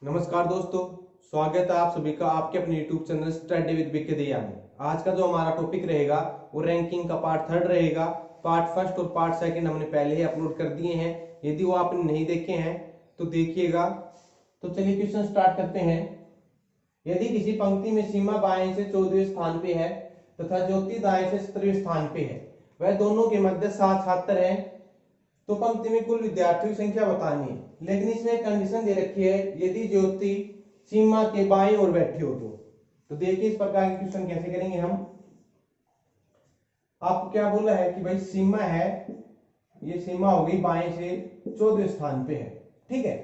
नमस्कार दोस्तों, स्वागत है आप सभी का आपके अपने YouTube channel study with BK दिया में। आज का जो हमारा टॉपिक रहेगा वो रैंकिंग का पार्ट 3 रहेगा। पार्ट फर्स्ट और पार्ट सेकंड हमने पहले ही अपलोड कर दिए हैं। यदि वो आपने नहीं देखे हैं तो देखिएगा। तो चलिए क्वेश्चन स्टार्ट करते हैं। यदि किसी पंक्ति में सीमा बाएं से 14वें स्थान पे है तथा ज्योति दाएं से 17वें स्थान पे है, वह दोनों के मध्य 7 छात्र हैं, तो पंक्ति में कुल विद्यार्थियों की संख्या बतानी है। लेकिन इसमें एक कंडीशन दे रखी है, यदि ज्योति सीमा के बाईं ओर बैठी हो तो देखिए इस प्रकार के क्वेश्चन कैसे करेंगे हम। आपको क्या बोला है कि भाई सीमा है, ये सीमा हो गई बाएं से 14वें स्थान पे है, ठीक है।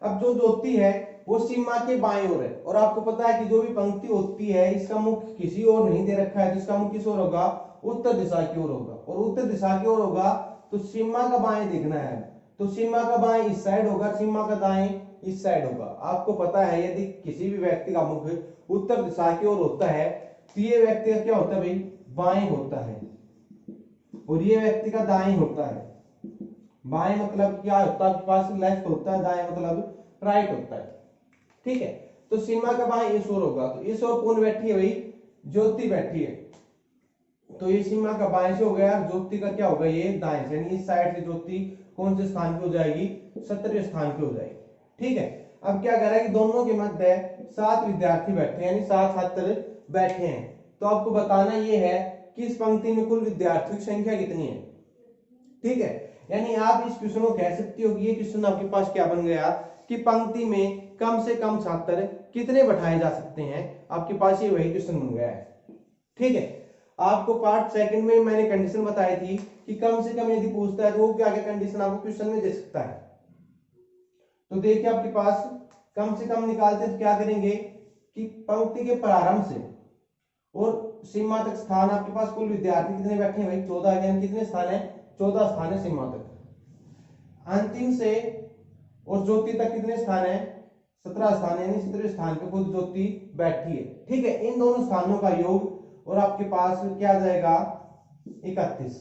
अब जो ज्योति है वो सीमा के बाएं ओर है, और आपको पता है कि जो भी पंक्ति होती है इसका मुख किसी और नहीं दे रखा है, जिसका मुख किस ओर होगा, उत्तर दिशा की ओर होगा, और उत्तर दिशा की ओर होगा तो सीमा का बाएं देखना है। तो सीमा का बाएं इस साइड होगा, सीमा का दाएं इस साइड होगा। आपको पता है यदि किसी भी व्यक्ति का मुख उत्तर दिशा की ओर होता है तो ये व्यक्ति का क्या होता है भाई, बाएं होता है, और ये व्यक्ति का दाएं होता है। बाएं मतलब क्या होता है, पास लेफ्ट होता है, दाएं मतलब राइट होता है, ठीक है। तो सीमा का बाएं इस ओर होगा, तो इस ओर कौन बैठी है भाई, ज्योति बैठी है। तो ये सीमा का बाएं से हो गया, ज्योति का क्या होगा, ये दाएं से, यानी इस साइड से ज्योति कौन से स्थान पे हो जाएगी, 17वें स्थान पे हो जाएगी, ठीक है। अब क्या कह रहा है कि दोनों के मध्य 7 विद्यार्थी बैठे हैं, यानी 7 छात्र बैठे हैं। तो आपको बताना ये है कि इस पंक्ति में कुल विद्यार्थियों की संख्या कितनी है, ठीक है। यानी आप इस क्वेश्चन को कह सकते हो कि ये क्वेश्चन आपके पास क्या बन गया कि पंक्ति में कम से कम छात्र कितने बैठाए जा सकते हैं। आपके पास ये वही क्वेश्चन बन गया है, ठीक है। आपको पार्ट सेकंड में मैंने कंडीशन बताई थी कि कम से कम यदि पूछता है तो वो क्या क्या कंडीशन आपको क्वेश्चन में दे सकता है। तो देखिए आपके पास कम से कम निकालते तो क्या करेंगे कि पंक्ति के प्रारंभ से और सीमा तक स्थान, आपके पास कुल विद्यार्थी कितने बैठे हैं भाई, 14, यानी कितने स्थान है, 14 स्थान है सीमा तक। अंतिम से और ज्योति तक कितने स्थान है, 17 स्थान, यानी 17वें स्थान पे खुद ज्योति बैठी है, ठीक है। इन दोनों स्थानों का योग और आपके पास क्या आ जाएगा, 31,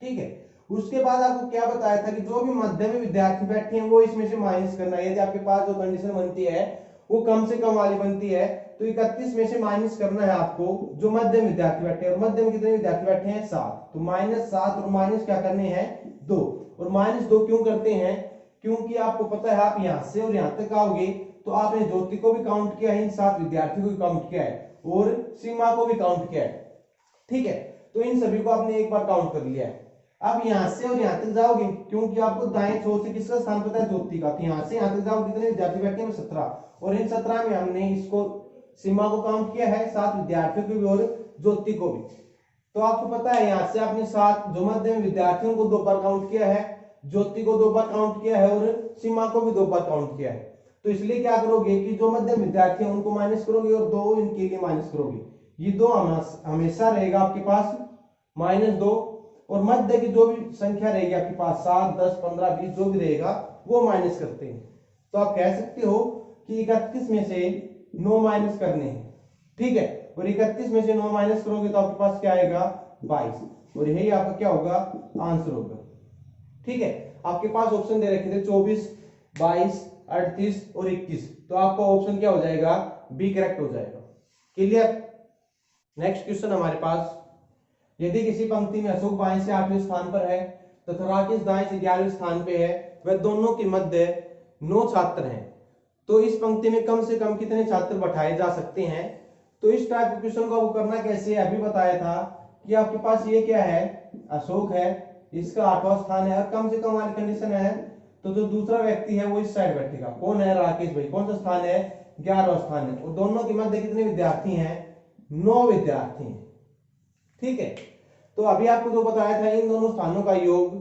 ठीक है। उसके बाद आपको क्या बताया था कि जो भी मध्य में विद्यार्थी बैठे हैं वो इसमें से माइनस करना है। यदि आपके पास जो कंडीशन बनती है वो कम से कम वाली बनती है तो 31 में से माइनस करना है आपको जो मध्य में विद्यार्थी बैठे हैं, और मध्य में कितने विद्यार्थी बैठे हैं, 7। तो -7 और माइनस क्या करने हैं, 2। और -2 क्यों करते हैं, क्योंकि आपको पता है आप यहां से और यहां तक आओगे तो आपने ज्योति को भी काउंट किया है, इन 7 विद्यार्थियों को भी काउंट किया है, और सीमा को भी काउंट किया है, ठीक है। तो इन सभी को आपने एक बार काउंट कर लिया है। अब यहां से और यहां तक जाओगे, क्योंकि आपको दाएं छोर से किसका स्थान पता है, ज्योति का, तो यहां से यहां तक जाओगे कितने विद्यार्थी बैठे हैं, 17, और इन 17 में हमने इसको सीमा को काउंट किया है, 7 विद्यार्थियों को भी और ज्योति को भी। तो आपको पता है यहां से आपने 7 जो मध्य में विद्यार्थियों को 2 बार काउंट किया है, ज्योति को 2 बार काउंट किया है, और सीमा को भी 2 बार काउंट किया है। तो इसलिए क्या करोगे कि जो मध्य विद्यार्थी हैं उनको माइनस करोगे और 2 इनके लिए माइनस करोगे। ये 2 हमेशा रहेगा आपके पास -2, और मध्य की जो भी संख्या रहेगी आपके पास 7, 10, 15, 20 जो भी रहेगा वो माइनस करते हैं। तो आप कह सकते हो कि 31 में से 9 माइनस करने हैं, ठीक है। और 31 में से 9 माइनस करोगे तो आपके पास क्या आएगा, 22, और यही आपका क्या होगा, आंसर होगा, ठीक है। आपके पास ऑप्शन दे रखे थे 24, 22, 38 और 21, तो आपका ऑप्शन क्या हो जाएगा, बी करेक्ट हो जाएगा। क्लियर। नेक्स्ट क्वेश्चन हमारे पास, यदि किसी पंक्ति में अशोक बाएं से 8वें स्थान पर है तथा राकेश दाएं से 11वें स्थान पे है, वह दोनों के मध्य 9 छात्र हैं, तो इस पंक्ति में कम से कम कितने छात्र बैठाए जा सकते हैं। तो इस टाइप के क्वेश्चन को आपको करना कैसे है, अभी बताया था कि आपके पास ये क्या है, अशोक है, इसका 8वां स्थान है, और कम से कम वाली कंडीशन है, तो जो दूसरा व्यक्ति है वो इस साइड बैठेगा, कौन है, राकेश भाई, कौन सा स्थान है, 11वां स्थान है, और दोनों के मध्य कितने विद्यार्थी हैं, 9 विद्यार्थी हैं, ठीक है। तो अभी आपको जो बताया था इन दोनों स्थानों का योग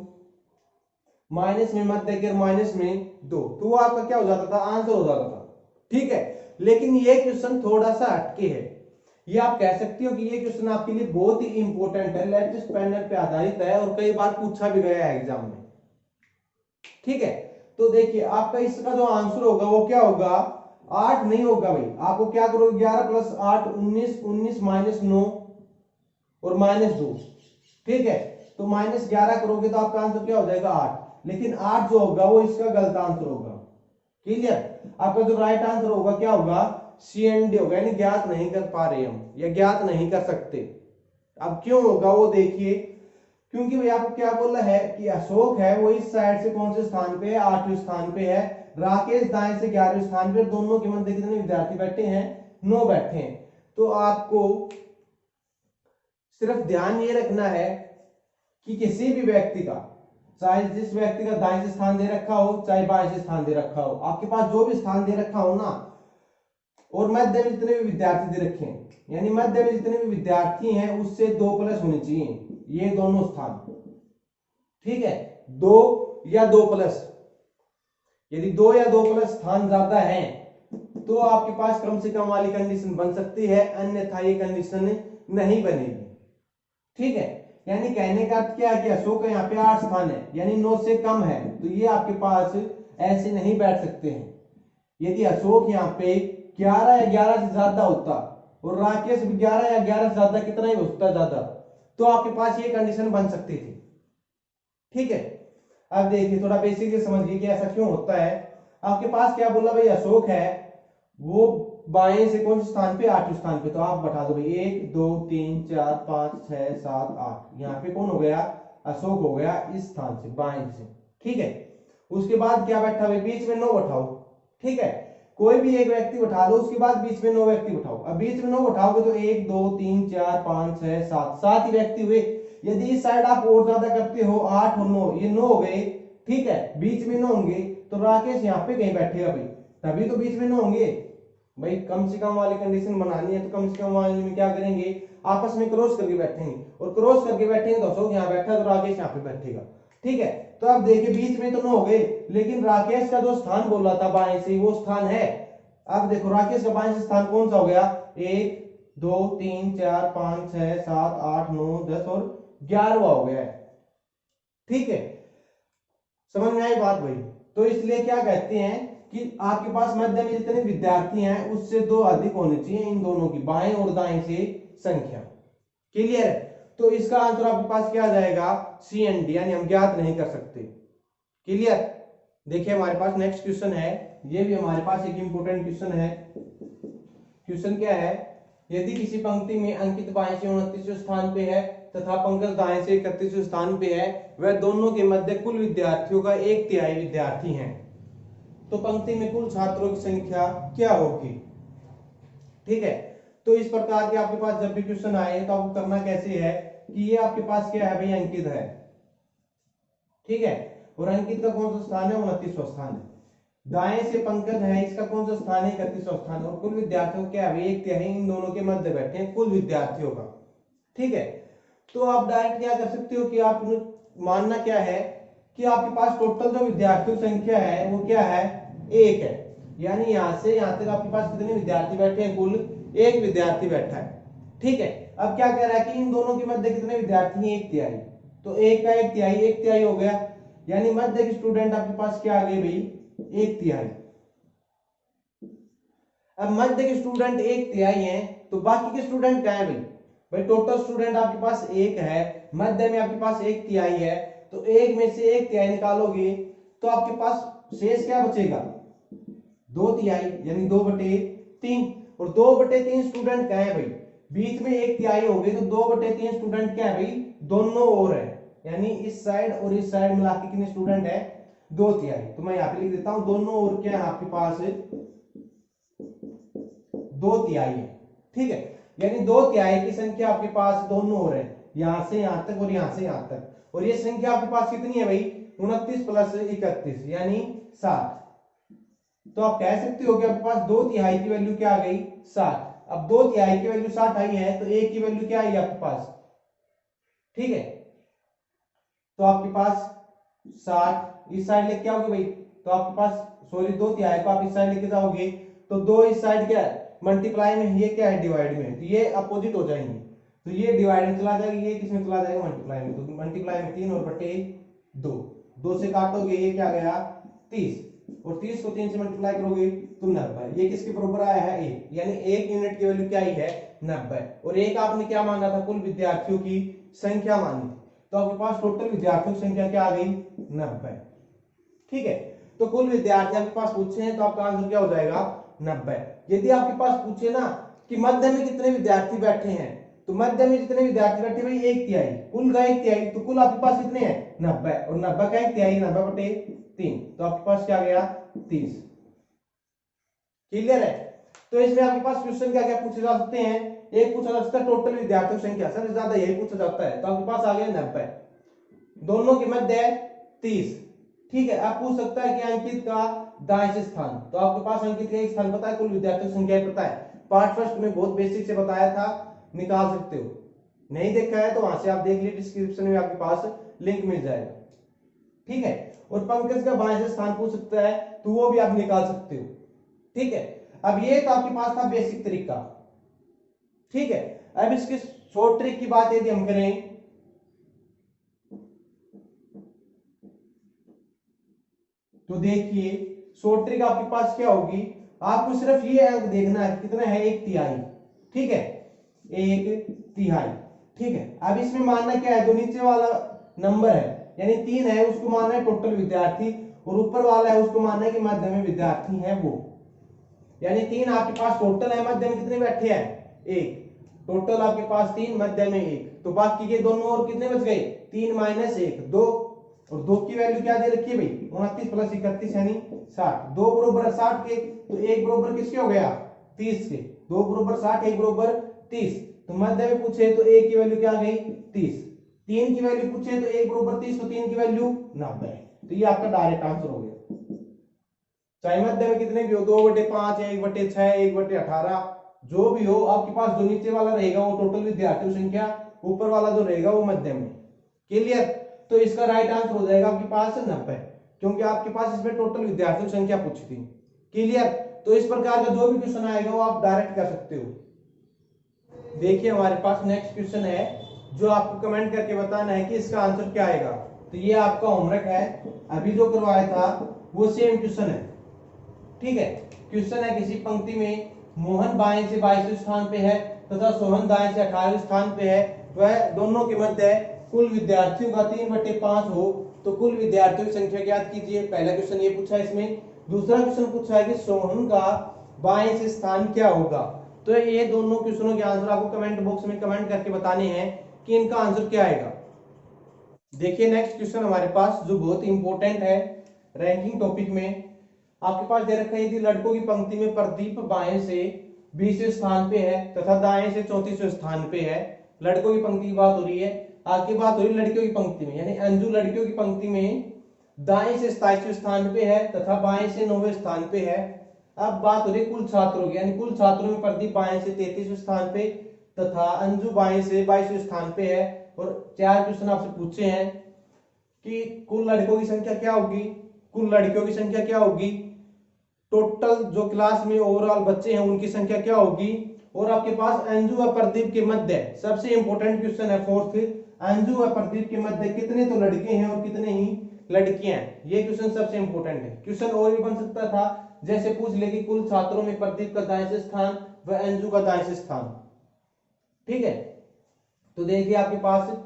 माइनस में मध्य के माइनस में 2, तो वो आपका क्या हो जाता था, आंसर हो जाता था, ठीक है। लेकिन ये क्वेश्चन थोड़ा सा हटके है, ये आप कह सकते हो कि ये क्वेश्चन आपके लिए बहुत ही इंपॉर्टेंट है, लेटेस्ट पैनल पे आधारित है और कई बार पूछा भी गया है एग्जाम में, ठीक है। तो देखिए आपका इसका जो आंसर होगा वो क्या होगा, 8 नहीं होगा भाई, आपको क्या करोगे, 11 + 8 19, 19 - 9 और -2, ठीक है। तो -11 करोगे तो आपका आंसर क्या हो जाएगा, 8। लेकिन 8 जो होगा वो इसका गलत आंसर होगा, क्लियर। आपका जो राइट आंसर होगा क्या होगा, सी एंड डी होगा, यानी ज्ञात नहीं कर पा रहे हम या ज्ञात नहीं कर सकते। अब क्यों होगा वो देखिए, क्योंकि भाई आपको क्या बोला है कि अशोक है वो इस साइड से कौन से स्थान पे है, 8वें स्थान पे है, राकेश दाएं से 11वें स्थान पे, दोनों के मध्य कितने विद्यार्थी बैठे हैं, 9 बैठे हैं। तो आपको सिर्फ ध्यान ये रखना है कि किसी भी व्यक्ति का, चाहे जिस व्यक्ति का दाएं से स्थान दे रखा हो चाहे बाएं से स्थान दे रखा हो, आपके पास जो भी स्थान दे रखा हो ना, और मध्य में जितने भी विद्यार्थी दे रखे हैं, यानी मध्य में जितने भी विद्यार्थी हैं उससे 2 प्लस होने चाहिए ये दोनों स्थान, ठीक है, 2 या 2 प्लस। यदि 2 या 2 प्लस स्थान ज्यादा है तो आपके पास कम से कम वाली कंडीशन बन सकती है, अन्यथा ये कंडीशन नहीं बनेगी, ठीक है। यानी कहने का अर्थ क्या है कि अशोक का यहाँ पे 8 स्थान है, यानी 9 से कम है, तो ये आपके पास ऐसे नहीं बैठ सकते हैं। यदि अशोक यहाँ पे 11 या 11 से ज्यादा होता और राकेश भी 11 या 11 से ज्यादा, कितना ही होता ज्यादा, तो आपके पास ये कंडीशन बन सकती थी, ठीक है। अब देखिए थोड़ा बेसिक समझिए कि ऐसा क्यों होता है। आपके पास क्या बोला भाई, अशोक है वो बाएं से कौन से स्थान पे, 8वें स्थान पे, तो आप बैठा दो भाई 1 2 3 4 5 6 7 8, यहाँ पे कौन हो गया, अशोक हो गया इस स्थान से बाएं से, ठीक है। उसके बाद क्या बैठा भाई, बीच में 9 बैठाओ, ठीक है, कोई भी एक व्यक्ति बैठा लो, उसके बाद बीच में 9 व्यक्ति बैठाओ। अब बीच में 9 बैठाओगे तो 1 2 3 4 5 6 7 7 ही व्यक्ति हुए। यदि इस साइड आप और ज्यादा करते हो, 8 और 9, ये 9 हो गए, ठीक है, बीच में 9 होंगे, तो राकेश यहाँ पे कहीं बैठेगा भाई, तभी तो बीच में 9 होंगे भाई। कम से कम वाली कंडीशन बनानी है तो कम से कम वाले में क्या करेंगे, आपस में क्रॉस करके बैठेंगे, और क्रॉस करके बैठेंगे तो अशोक यहाँ बैठा तो राकेश यहाँ पे बैठेगा, ठीक है। तो अब देखिए बीच में तो 9 हो गए, लेकिन राकेश का जो स्थान बोला था बाएं से, वो स्थान है। अब देखो राकेश का बाएं से स्थान कौन सा हो गया, 1 2 3 4 5 6 7 8 9 10 और 11वां हो गया है, ठीक है। समझ में आई बात भाई। तो इसलिए क्या कहते हैं कि आपके पास मध्य में जितने विद्यार्थी हैं उससे 2 अधिक होने चाहिए इन दोनों की, बाएं और दाएं से संख्या, क्लियर है। तो इसका आंसर आपके पास क्या आ जाएगा, सी एंड डी, यानी हम ज्ञात नहीं कर सकते, क्लियर। देखिए हमारे पास नेक्स्ट क्वेश्चन है, ये भी हमारे पास एक इंपॉर्टेंट क्वेश्चन है। क्वेश्चन क्या है, यदि किसी पंक्ति में अंकित बाएं से 29वें स्थान पे है तथा पंकज दाएं से 31वें स्थान पे है, वह दोनों के मध्य कुल विद्यार्थियों का 1/3 विद्यार्थी हैं, तो पंक्ति में कुल छात्रों की संख्या क्या होगी, ठीक है। तो इस प्रकार के आपके पास जब भी क्वेश्चन आए तो आपको करना कैसे है कि ये आपके पास क्या है भाई, अंकित है, ठीक है, और अंकित का कौन सा स्थान है, 29वां स्थान है। दाएं से पंकज है, इसका कौन सा स्थान है, 31वां स्थान है, और कुल विद्यार्थियों क्या है, 1/3 इन दोनों के मध्य बैठे हैं कुल विद्यार्थियों का, ठीक है। तो आप डायरेक्ट क्या कर सकते हो कि आप मानना क्या है कि आपके पास टोटल जो विद्यार्थियों की संख्या है वो क्या है, 1 है, यानी यहां से यहां तक आपके पास कितने विद्यार्थी बैठे हैं, कुल 1 विद्यार्थी बैठा है, ठीक है। अब क्या कह रहा है कि इन दोनों के मध्य कितने विद्यार्थी हैं, 1/3, तो 1 का 1/3 हो गया, यानी मध्य के स्टूडेंट आपके पास क्या आ गए भाई, 1/3। अब मध्य के स्टूडेंट 1/3 हैं, तो बाकी के स्टूडेंट क्या है भाई, भाई टोटल स्टूडेंट आपके पास 1 है, मध्य में आपके पास 1/3 है, तो 1 में से 1/3 निकालोगे तो आपके पास शेष क्या बचेगा, 2/3, यानी 2/3, और 2/3 स्टूडेंट क्या है भाई, बीच में 1/3 हो गए, तो 2/3 स्टूडेंट क्या है भाई, दोनों ओर है, यानी इस साइड और इस साइड मिला के कितने स्टूडेंट है, 2/3। तो मैं यहाँ पे लिख देता हूं, दोनों ओर क्या है आपके पास 2/3 है, ठीक है, यानी 2/3 की संख्या आपके पास दोनों ओर है, यहां से यहां तक और यहां से यहां तक, और ये संख्या आपके पास कितनी है भाई, 29 प्लस 31 यानी 60। तो आप कह सकते हो कि आपके पास 2/3 की वैल्यू क्या आ गई, 60। अब 2/3 की वैल्यू 60 आई है, तो 1 की वैल्यू क्या आई आपके पास, ठीक है। तो आपके पास 60 इस साइड लेके आओगे भाई, तो आपके पास सॉरी 2/3 को आप इस साइड लेके जाओगे, तो 2 इस साइड क्या है मल्टीप्लाई में, ये क्या है डिवाइड में, तो ये अपोजिट हो जाएंगे, तो ये डिवाइड में चला जाएगा, ये किसमें चला जाएगा, मल्टीप्लाई में, तो मल्टीप्लाई में 3 और बटे 2 से काटोगे, ये क्या गया 30, और 30 को 3 से मल्टीप्लाई करोगे तो 90, ये किसके बराबर आया है 1, यानी 1 यूनिट की वैल्यू क्या आई है 90, और 1 आपने क्या माना था, कुल विद्यार्थियों की संख्या मानी थी, तो आपके पास टोटल विद्यार्थियों की संख्या क्या आ गई 90, ठीक है। तो कुल विद्यार्थी आपके पास पूछे हैं तो आपका आंसर क्या हो जाएगा 90। यदि आपके पास पूछे ना कि मध्य में कितने विद्यार्थी बैठे हैं, तो मध्य में जितने विद्यार्थी बैठे भाई 1/3, कुल का 1/3, तो कुल आपके पास कितने हैं 90, और 90 का 1/3 90/3, तो आपके पास क्या गया 30। क्लियर है। तो इसमें आपके पास क्वेश्चन क्या क्या पूछे जा सकते हैं, एक पूछा जा सकता है टोटल विद्यार्थियों की संख्या, सबसे ज्यादा यही पूछा जाता है, तो आपके पास आ गया 90, दोनों की मध्य है 30। ठीक है, आप पूछ सकता है कि अंकित का दाएं स्थान, तो आपके पास अंकित का एक स्थान पता है, कुल विद्यार्थियों की संख्या पता है, पार्ट फर्स्ट में बहुत बेसिक से बताया था, निकाल सकते हो, नहीं देखा है तो वहां से आप देख लीजिए, डिस्क्रिप्शन में आपके पास लिंक मिल जाएगा। ठीक है, और पंकज का बाएं से स्थान पूछ सकता है तो वो भी आप निकाल सकते हो। ठीक है, अब ये तो आपके पास था बेसिक तरीका। ठीक है, अब इसके शॉर्ट ट्रिक की बात यदि हम करें, तो देखिए शॉर्ट ट्रिक आपके पास क्या होगी, आपको सिर्फ ये अंक देखना है कितना है 1/3। ठीक है, 1/3। ठीक है, अब इसमें मानना क्या है, जो नीचे वाला नंबर है यानी 3 है उसको मानना है टोटल विद्यार्थी, और ऊपर वाला है उसको मानना है कि मध्य में विद्यार्थी है वो, यानी 3 आपके पास टोटल है, मध्य में कितने बैठे हैं 1, टोटल आपके पास 3 मध्य में 1, तो बाकी के दोनों और कितने बच गए 3 - 1 2, और 2 की वैल्यू क्या दे रखी है भाई 29 + 31 यानी 60, 2 बरोबर 60 के, तो 1 बरोबर किसके हो गया 30 के, 2 बरोबर 60 1 बरोबर 30, तो मध्य में पूछे तो 1 की वैल्यू क्या आ गई 30, 3 की वैल्यू पूछे तो 1 बरोबर 30, तो 3 की वैल्यू 90, तो ये आपका डायरेक्ट आंसर हो गया। चाहे मध्य में कितने भी हो, 2/5 1/6 1/18 जो भी हो, आपके पास जो नीचे वाला रहेगा वो टोटल विद्यार्थियों की संख्या, ऊपर वाला जो रहेगा वो मध्य में। क्लियर, तो इसका राइट आंसर हो जाएगा आपके पास 90, क्योंकि आपके पास इसमें टोटल विद्यार्थियों की संख्या पूछी थी। क्लियर, तो इस प्रकार का जो भी क्वेश्चन आएगा वो आप डायरेक्ट कर सकते हो। देखिए हमारे पास नेक्स्ट क्वेश्चन है जो आपको कमेंट करके बताना है कि इसका आंसर क्या आएगा, तो ये आपका होमवर्क है, अभी जो करवाया था वो सेम क्वेश्चन है। ठीक है, क्वेश्चन है किसी पंक्ति में मोहन बाएं से 22वें स्थान पे है तथा सोहन दाएं से 18वें स्थान पे है, वह दोनों के मध्य कुल विद्यार्थियों का 3/5 हो, तो कुल विद्यार्थियों की संख्या ज्ञात कीजिए। पहला क्वेश्चन ये पूछा है इसमें। दूसरा क्वेश्चन पूछा है कि सोहन का बाएं से स्थान क्या होगा, तो ये दोनों क्वेश्चनों के आंसर आपको कमेंट बॉक्स में कमेंट करके बताने हैं कि इनका आंसर क्या आएगा। देखिए नेक्स्ट क्वेश्चन हमारे पास जो बहुत इंपॉर्टेंट है रैंकिंग टॉपिक में, आपके पास दे रखा है यदि लड़कों की पंक्ति में प्रदीप बाएं से 20वें स्थान पे है तथा दाएं से 34वें स्थान पे है, लड़कों की पंक्ति की बात हो रही है, आगे बात हो रही है लड़कियों की पंक्ति में, यानी अंजू लड़कियों की पंक्ति में दाएं से 27वें स्थान पे है तथा बाएं से 9वें स्थान पे है। अब बात हो रही है कुल छात्रों की, यानी कुल छात्रों में प्रदीप बाएं से 33वें स्थान पे तथा अंजू बाएं से 22वें स्थान पे है, और 4 क्वेश्चन आपसे पूछे हैं कि कुल लड़कों की संख्या क्या होगी, कुल लड़कियों की संख्या क्या होगी, टोटल जो क्लास में ओवरऑल बच्चे हैं उनकी संख्या क्या होगी, और आपके पास अंजू और प्रदीप के मध्य सबसे इंपॉर्टेंट क्वेश्चन है फोर्थ, अंजू और प्रदीप के मध्य कितने तो लड़के हैं और कितने ही लड़कियां हैं, ये क्वेश्चन सबसे इंपॉर्टेंट है। क्वेश्चन और भी बन सकता था, जैसे पूछ ले कि कुल छात्रों में प्रदीप का दाएं से स्थान व अंजू का दाएं से स्थान। ठीक है, तो देखिए आपके पास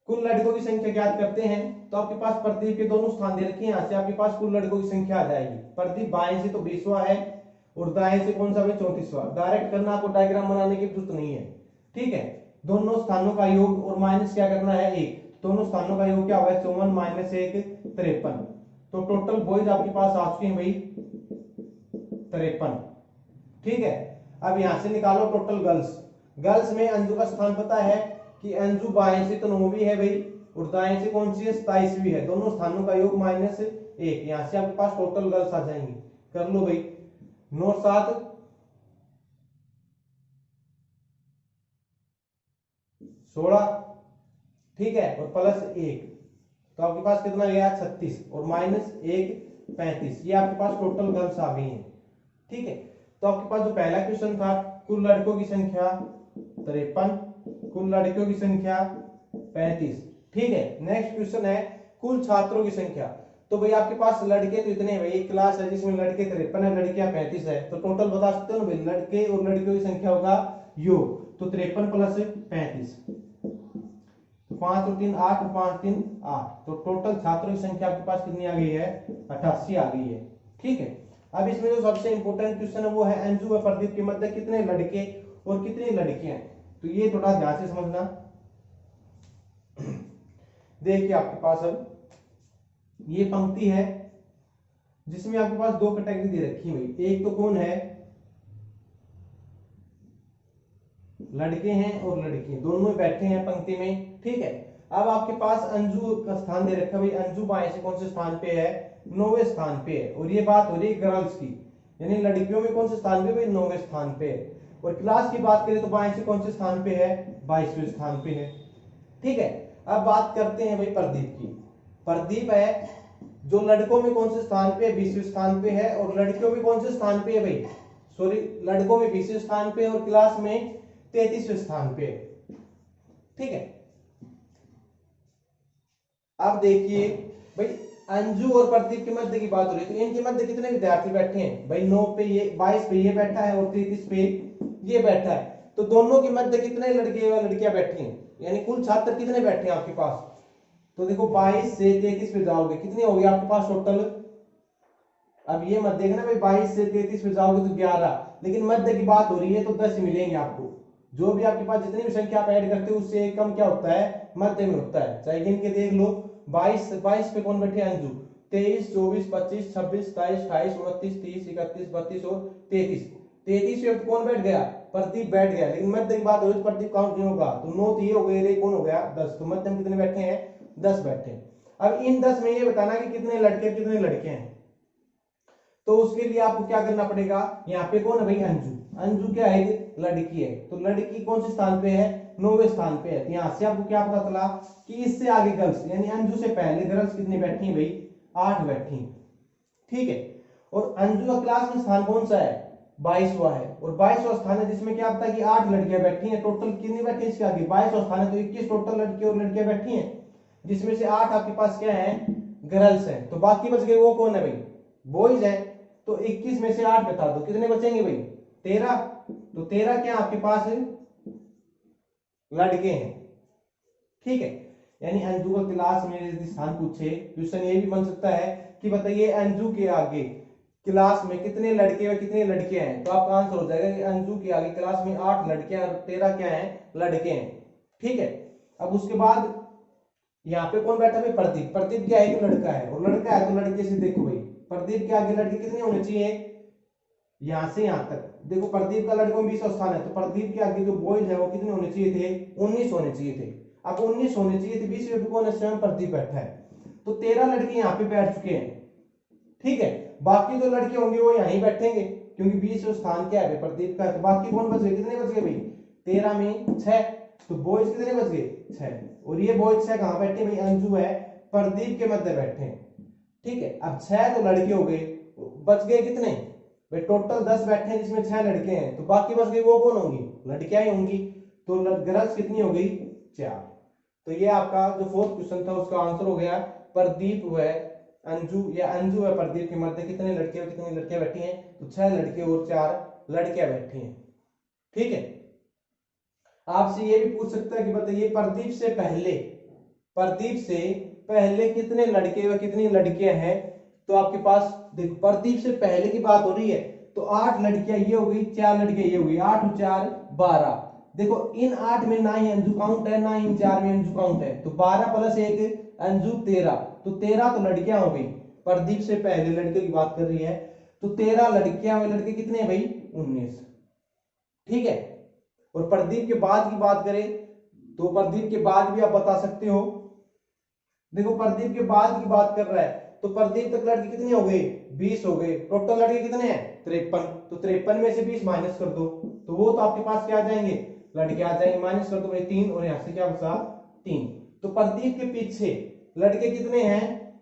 कुल लड़कों की संख्या ज्ञात करते हैं, तो आपके पास प्रदीप के दोनों स्थान दे रखे हैं, यहां से आपके पास कुल लड़कों की संख्या आ जाएगी। प्रदीप बाएं से तो 20वां है और दाएं से कौन सा 34वां, डायरेक्ट करना, आपको डायग्राम बनाने की जरूरत नहीं है। ठीक है, दोनों स्थानों का योग और माइनस क्या करना है 1, दोनों स्थानों का योग क्या होगा 54 - 1 53, तो टोटल बॉयज आपके पास आ चुके हैं भाई 53। ठीक है, अब यहां से निकालो टोटल गर्ल्स, गर्ल्स में अंजू का स्थान पता है कि अंजू बाएं से तो 9वीं है भाई और दाएं से कौन सी है 27वीं है, दोनों स्थानों का योग -1, यहां से आपके पास टोटल गर्ल्स आ जाएंगी, कर लो भाई 9 7 16, ठीक है, और +1, तो आपके पास कितना गया 36, और -1 35, ये आपके पास टोटल गर्ल्स आ गई हैं। ठीक है, तो आपके पास जो पहला क्वेश्चन था कुल लड़कों की संख्या 53, कुल लड़कियों की संख्या 35। ठीक है, नेक्स्ट क्वेश्चन है कुल छात्रों की संख्या, तो भाई आपके पास लड़के तो इतने हैं भाई, एक क्लास है जिसमें लड़के 53 है लड़कियां 35 है, तो टोटल बता सकते हो ना भाई, लड़के और लड़कियों की संख्या होगा योग, तो 53 + 35, 5 और 3 8 और 5 3 8, तो टोटल छात्रों की संख्या आपके पास कितनी आ गई है? 88 आ गई है। ठीक है, अब इसमें जो सबसे इंपॉर्टेंट क्वेश्चन है वो है अंजू व प्रदीप के मध्य कितने लड़के और कितनी लड़कियां हैं। तो ये थोड़ा ध्यान से समझना। देखिए आपके पास अब ये पंक्ति है जिसमें आपके पास दो कैटेगरी दे रखी हुई, एक तो कौन है? लड़के हैं और लड़कियां दोनों बैठे हैं पंक्ति में। ठीक है, अब आपके पास अंजू का स्थान दे रखा है, भाई अंजू बाएं से कौन से स्थान पे है? 9वें स्थान पे है। और ये बात हो रही है गर्ल्स की, यानी लड़कियों में कौन से स्थान पे? भाई 9वें स्थान पे है। और क्लास की बात करें तो बाएं से कौन से स्थान पे है? 22वें स्थान पे है। ठीक है, अब बात करते हैं भाई प्रदीप की। प्रदीप है जो लड़कों में कौन से स्थान पे है? 20वें स्थान पे है। और लड़कियों में कौन से स्थान पे है भाई? सॉरी, लड़कों में 20वें स्थान पे और क्लास में 33वें स्थान पे। ठीक है, अब देखिए भाई अंजू और प्रदीप के मध्य की बात हो रही है, तो इनके मध्य कितने विद्यार्थी बैठे हैं? भाई 9 पे ये, 22 पे ये बैठा है और 33 पे ये बैठा है। तो दोनों के मध्य कितने लड़के और लड़कियां बैठी हैं? यानी कुल छात्र कितने बैठे हैं आपके पास? तो देखो 22 से 33 पे जाओगे कितने हो गए आपके पास टोटल? अब ये मत देखना भाई 22 से 33 पे जाओगे तो 11, लेकिन मध्य की बात हो रही है तो 10 मिलेंगे आपको। जो भी आपके पास जितनी भी संख्या आप ऐड करते हो उससे एक कम क्या होता है? मध्य में होता है। चाहे गिन के देख लो, 22 पे कौन बैठे? अंजू। 23 24 25 26 27 28 29 30 31 32 और 33। 33 पे कौन बैठ गया? प्रदीप बैठ गया। लेकिन मध्य की बात हो रही तो प्रदीप काउंट नहीं होगा, तो 9 तो ये हो गए, कौन हो गया? 10। तो मध्य में कितने बैठे हैं? 10 बैठे हैं। अब इन 10 में ये बताना कि कितने लड़के कितने लड़के हैं। तो उसके लिए आपको क्या करना पड़ेगा? यहाँ पे कौन है भाई? अंजू। अंजू क्या है? लड़की है। तो लड़की कौन से स्थान पे है? 9वें स्थान पे है। तो यहाँ से आपको क्या पता चला कि इससे आगे गर्ल्स, यानी अंजू से पहले गर्ल्स कितनी बैठी है भाई? 8 बैठी है। ठीक है, और अंजू का क्लास में स्थान कौन सा है? 22वां है। और 22वां स्थान है जिसमें क्या पता है कि 8 लड़कियां बैठी हैं। टोटल कितनी बैठी है इसके आगे? 22वां स्थान है तो 21 टोटल लड़के और लड़कियां बैठी हैं, जिसमें से 8 आपके पास क्या है? गर्ल्स हैं। तो बाकी बच गए वो कौन है भाई? बॉयज है। तो 21 में से 8 बता दो कितने बचेंगे भाई? 13। तो 13 क्या आपके पास है? लड़के हैं। ठीक है, यानी अंजू का क्लास में यदि स्थान पूछे, क्वेश्चन ये भी बन सकता है कि बताइए अंजू के आगे क्लास में कितने लड़के और कितनी लड़कियां हैं। तो आपका आंसर हो जाएगा कि अंजू के आगे क्लास में 8 लड़कियां और 13 क्या हैं? लड़के हैं। ठीक है, अब उसके बाद यहाँ पे कौन बैठा है? प्रदीप। प्रदीप क्या है? लड़का है। और लड़का है तो लड़के से देखो भाई, प्रदीप के आगे लड़के कितने होने चाहिए? यहां से यहां तक देखो, प्रदीप का लड़कों में 20 स्थान है, तो प्रदीप के आगे जो बॉयज है वो कितने होने चाहिए थे? 19 होने चाहिए थे। अब 19 होने चाहिए थे, 20 पे कौन है? स्वयं प्रदीप बैठा है। तो 13 लड़के यहाँ पे बैठ चुके हैं। ठीक है, बाकी जो लड़के होंगे वो यहीं बैठेंगे क्योंकि 20 स्थान क्या है? प्रदीप का है। तो बाकी कौन बच गए? कितने बच गए भाई? 13 में 6। तो बॉयज कितने बच गए? 6। और ये बॉयज 6 कहां बैठे भाई? अंजू है प्रदीप के मध्य बैठे हैं। ठीक है, अब 6 तो लड़के हो गए, बच गए कितने भाई? टोटल 10 बैठे हैं जिसमें 6 लड़के हैं, तो बाकी बच गई वो कौन होंगी? लड़कियां ही होंगी। तो गर्ल्स कितनी हो गई? 4। तो ये आपका जो फोर्थ क्वेश्चन था उसका आंसर हो गया प्रदीप व अंजू, या अंजू व प्रदीप के मध्य कितने लड़के और कितनी लड़कियां बैठी हैं? तो 6 लड़के और 4 लड़कियां बैठी हैं। ठीक है, आपसे ये भी पूछ सकता है कि बताइए प्रदीप से पहले कितने लड़के व कितनी लड़कियां हैं। तो आपके पास देखो प्रदीप से पहले की बात हो रही है तो 8 लड़कियां ये हो गई, 4 लड़कियां ये हो गई, 8 और 4 12। देखो इन 8 में ना ही अंजू काउंट है ना इन 4 में अंजू काउंट है, तो 12 प्लस 1 अंजू 13, तो 13 तो लड़कियां हो गई। प्रदीप से पहले लड़के की बात कर रही है तो 13 लड़कियां व लड़के कितने भाई? 19। ठीक है, और प्रदीप के बाद की बात करें तो प्रदीप के बाद भी आप बता सकते हो। देखो प्रदीप के बाद की बात कर रहा है तो प्रदीप तक लड़के कितने हो गए? 20 हो गए। टोटल लड़के कितने हैं? 53। तो 53 में से 20 माइनस कर दो तो वो तो आपके पास क्या आ जाएंगे? लड़के आ जाएंगे। माइनस कर दो भाई 3, और यहां से क्या बचा? 3। तो प्रदीप के पीछे लड़के कितने हैं?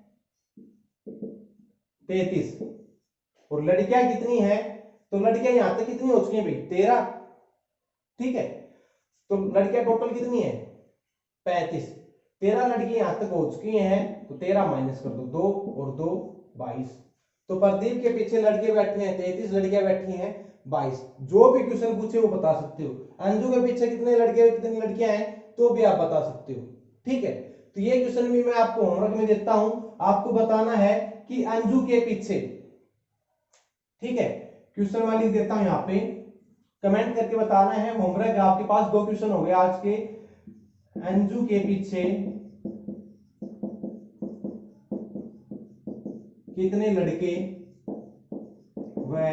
33। और लड़कियां कितनी है? तो लड़कियां यहां तक कितनी हो चुकी हैं भाई? 13। ठीक है, तो लड़कियां टोटल कितनी है? 35। 13 लड़की यहां तक हो चुकी हैं तो 13 माइनस कर दो, 2 और 2 22। तो प्रदीप के पीछे लड़के बैठे हैं 33, लड़कियां बैठी हैं 22। जो भी क्वेश्चन पूछे वो बता सकते हो। अंजू के पीछे कितने लड़के कितनी लड़कियां हैं तो भी आप बता सकते हो। ठीक है, तो ये क्वेश्चन भी मैं आपको होमवर्क में देता हूं, आपको बताना है कि अंजू के पीछे, ठीक है, क्वेश्चन मैं लिख देता हूं यहाँ पे, कमेंट करके बताना है। होमवर्क आपके पास 2 क्वेश्चन हो गए आज के। अंजू के पीछे कितने लड़के व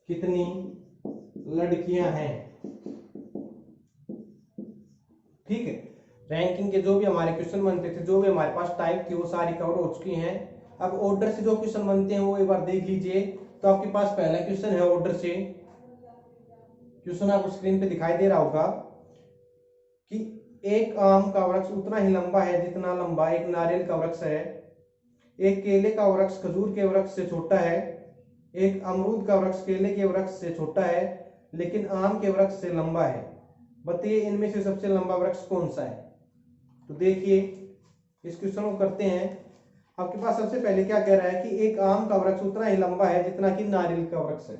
कितनी लड़कियां हैं, ठीक है। रैंकिंग के जो भी हमारे क्वेश्चन बनते थे, जो भी हमारे पास टाइप थी, वो सारी कवर हो चुकी हैं। अब ऑर्डर से जो क्वेश्चन बनते हैं वो एक बार देख लीजिए। तो आपके पास पहला क्वेश्चन है ऑर्डर से, क्वेश्चन आपको स्क्रीन पे दिखाई दे रहा होगा कि एक आम का वृक्ष उतना ही लंबा है जितना लंबा एक नारियल का वृक्ष है, एक केले का वृक्ष खजूर के वृक्ष से छोटा है, एक अमरूद का वृक्ष केले के वृक्ष से छोटा है लेकिन आम के वृक्ष से लंबा है, बताइए इनमें से सबसे लंबा वृक्ष कौन सा है। तो देखिए इस क्वेश्चन को करते हैं। आपके पास सबसे पहले क्या कह रहा है कि एक आम का वृक्ष उतना ही लंबा है जितना कि नारियल का वृक्ष है।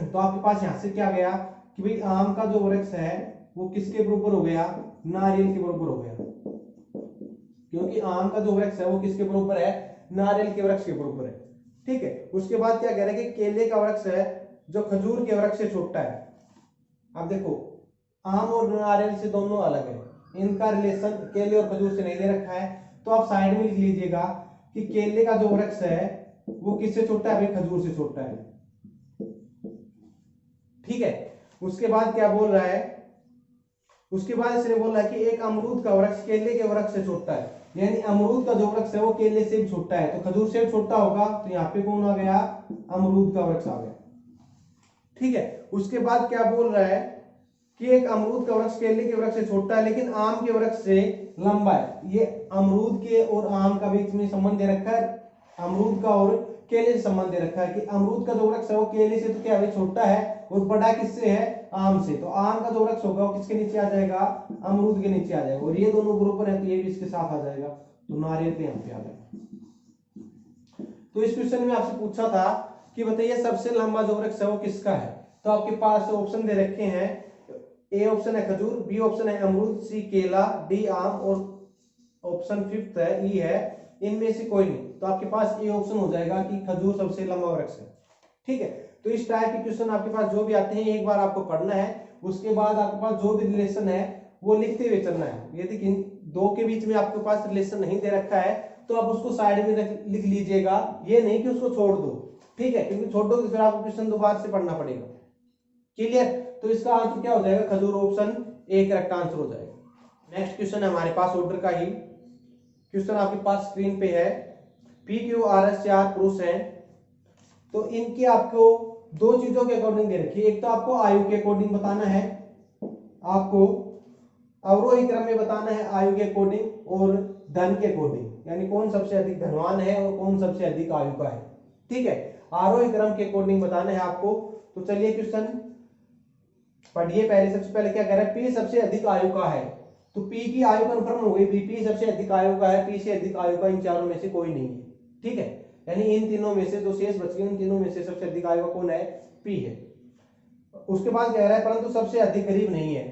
तो आपके पास यहां से क्या गया कि भाई आम का जो वृक्ष है वो किसके बराबर हो गया, नारियल के बराबर हो गया, क्योंकि आम का जो वृक्ष है वो किसके बराबर है, नारियल के वृक्ष के बराबर है, ठीक है। उसके बाद क्या कह रहा है कि केले का वृक्ष है जो खजूर के वृक्ष से छोटा है। अब देखो आम और नारियल से दोनों अलग है, इनका रिलेशन केले और खजूर से नहीं दे रखा है, तो आप साइड में लिख लीजिएगा कि केले का जो वृक्ष है वो किससे छोटा है, भाई खजूर से छोटा है, ठीक है। उसके बाद क्या बोल रहा है, उसके बाद इसने बोला कि एक अमरूद का वृक्ष केले के वृक्ष से छोटा है, यानी अमरूद का जो वृक्ष है वो केले से भी छोटा है, तो खजूर से भी छोटा होगा, तो यहाँ पे कौन आ गया, अमरूद का वृक्ष आ गया, ठीक है। उसके बाद क्या बोल रहा है कि एक अमरूद का वृक्ष केले के वृक्ष से छोटा है लेकिन आम के वृक्ष से लंबा है। ये अमरूद के और आम का बीच में संबंध दे रखा है, अमरूद का और केले से संबंध दे रखा है कि अमरूद का जो वृक्ष है वो केले से तो क्या है, छोटा है, और बड़ा किससे है, आम से, तो आम का जो वृक्ष होगा वो किसके नीचे आ जाएगा, अमरूद के नीचे आ जाएगा, और ये दोनों बराबर है तो ये भी इसके साथ आ जाएगा, तो नारियल पे यहाँ पे आ जाएगा। तो इस क्वेश्चन में आपसे पूछा था कि बताइए सबसे लंबा जो वृक्ष है वो किसका है। तो आपके पास ऑप्शन दे रखे हैं, ए ऑप्शन है खजूर, बी ऑप्शन है अमरूद, सी केला, डी आम, और ऑप्शन फिफ्थ है ई है, इनमें से कोई नहीं। तो आपके पास ए ऑप्शन हो जाएगा कि खजूर सबसे लंबा वृक्ष है, ठीक है। तो इस टाइप के क्वेश्चन आपके पास जो भी आते हैं एक बार आपको पढ़ना है, उसके बाद आपके पास जो भी रिलेशन है वो लिखते हुए चलना है। यदि दो के बीच में आपके पास रिलेशन नहीं दे रखा है तो आप उसको साइड में लिख लीजिएगा, ये नहीं कि उसको छोड़ दो, ठीक है, क्योंकि छोड़ दो तो फिर आपको क्वेश्चन दोबारा से पढ़ना पड़ेगा, क्लियर। तो इसका आंसर क्या हो जाएगा, खजूर ऑप्शन ए करेक्ट आंसर हो जाएगा। नेक्स्ट क्वेश्चन है हमारे पास ऑर्डर का ही, क्वेश्चन आपके पास स्क्रीन पे है, पी क्यू आर एस 4 पुरुष हैं, तो इनके आपको दो चीजों के अकॉर्डिंग दे रखी है। एक तो आपको आयु के अकॉर्डिंग बताना है, आपको अवरोही क्रम में बताना है आयु के अकॉर्डिंग, और धन के अकॉर्डिंग, यानी कौन सबसे अधिक धनवान है और कौन सबसे अधिक आयु का है, ठीक है। आरोही क्रम के अकॉर्डिंग बताना है आपको। तो चलिए क्वेश्चन पढ़िए। पहले सबसे पहले क्या कह रहा है, पी सबसे अधिक आयु का है, तो पी की आयु कंफर्म हो गई, पी सबसे अधिक आयु का है, पी से अधिक आयु का इन चारों में से कोई नहीं है, ठीक है, यानी इन तीनों में से जो शेष बच गए, इन तीनों में से सबसे अधिक आयु का कौन है, पी है। उसके बाद कह रहा है परंतु सबसे अधिक गरीब नहीं है,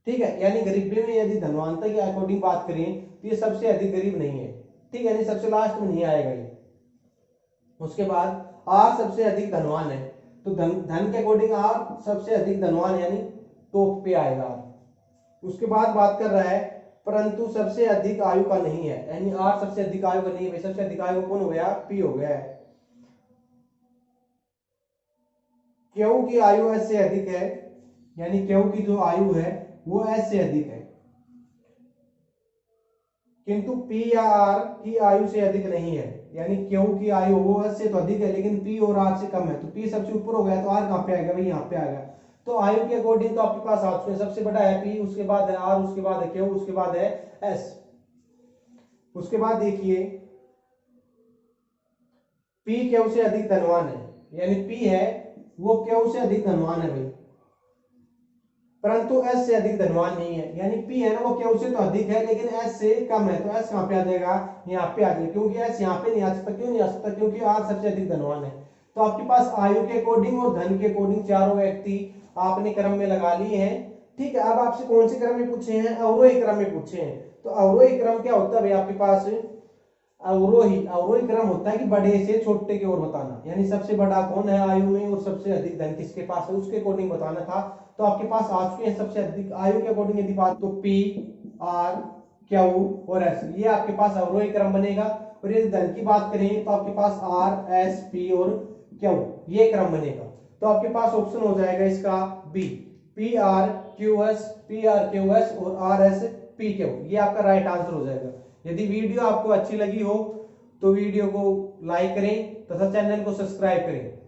ठीक है, यानी गरीबी में यदि धनवानता के अकॉर्डिंग बात करें तो ये सबसे अधिक गरीब नहीं है, ठीक है, यानी सबसे लास्ट में नहीं आएगा ये। उसके बाद आर सबसे अधिक धनवान है, तो धन के अकॉर्डिंग आर सबसे अधिक धनवान यानी टॉप पे आएगा। उसके बाद बात कर रहा है परंतु सबसे अधिक आयु का नहीं है, यानी आर सबसे अधिक आयु का नहीं है, सबसे अधिक आयु कौन हो गया, पी हो गया है। क्यू की आयु एस से अधिक है, यानी क्यू की जो आयु है वो एस से अधिक है, किंतु पी या आर की आयु से अधिक नहीं है, यानी क्यू की आयु वो एस से तो अधिक है लेकिन पी और आर से कम है, तो पी सबसे ऊपर हो गया तो आर कहां पे आएगा, भाई यहाँ पे आएगा। तो आयु के अकॉर्डिंग तो आपके पास ऑप्शन है, सबसे बड़ा है पी, उसके बाद है आर, उसके बाद है क्यू, उसके बाद है एस। उसके बाद देखिए पी क्यू से अधिक धनवान है, यानी पी है वो क्यू से अधिक धनवान है भाई, परंतु एस से अधिक धनवान नहीं है, यानी पी है ना वो क्यू से तो अधिक है लेकिन एस से कम है, तो एस कहां पे आ जाएगा, यहाँ पे आ जाएगा, क्योंकि एस यहाँ पे नहीं आ सकता, क्यों नहीं आ सकता, क्योंकि आर सबसे अधिक धनवान है। तो आपके पास आयु के अकॉर्डिंग और धन के अकॉर्डिंग चारों व्यक्ति आपने क्रम में लगा लिए हैं। ठीक है, अब आपसे कौन से क्रम में पूछे हैं? अवरोही क्रम में पूछे हैं। तो अवरोही क्रम क्या होता है भाई आपके पास? अवरोही क्रम होता है कि बड़े से छोटे की ओर बताना, यानी सबसे बड़ा कौन है आयु में और सबसे अधिक धन किसके पास है उसके अकॉर्डिंग बताना था। तो आपके पास आ चुके हैं सबसे अधिक आयु के अकॉर्डिंग यदि बात, तो पी आर क्यू और एस, ये आपके पास अवरोही क्रम बनेगा। और यदि धन की बात करें तो आपके पास आर एस पी और क्यू ये क्रम बनेगा। तो आपके पास ऑप्शन हो जाएगा इसका B, P R Q S और आर एस पी क्यू, ये आपका राइट आंसर हो जाएगा। यदि वीडियो आपको अच्छी लगी हो तो वीडियो को लाइक करें तथा चैनल को सब्सक्राइब करें।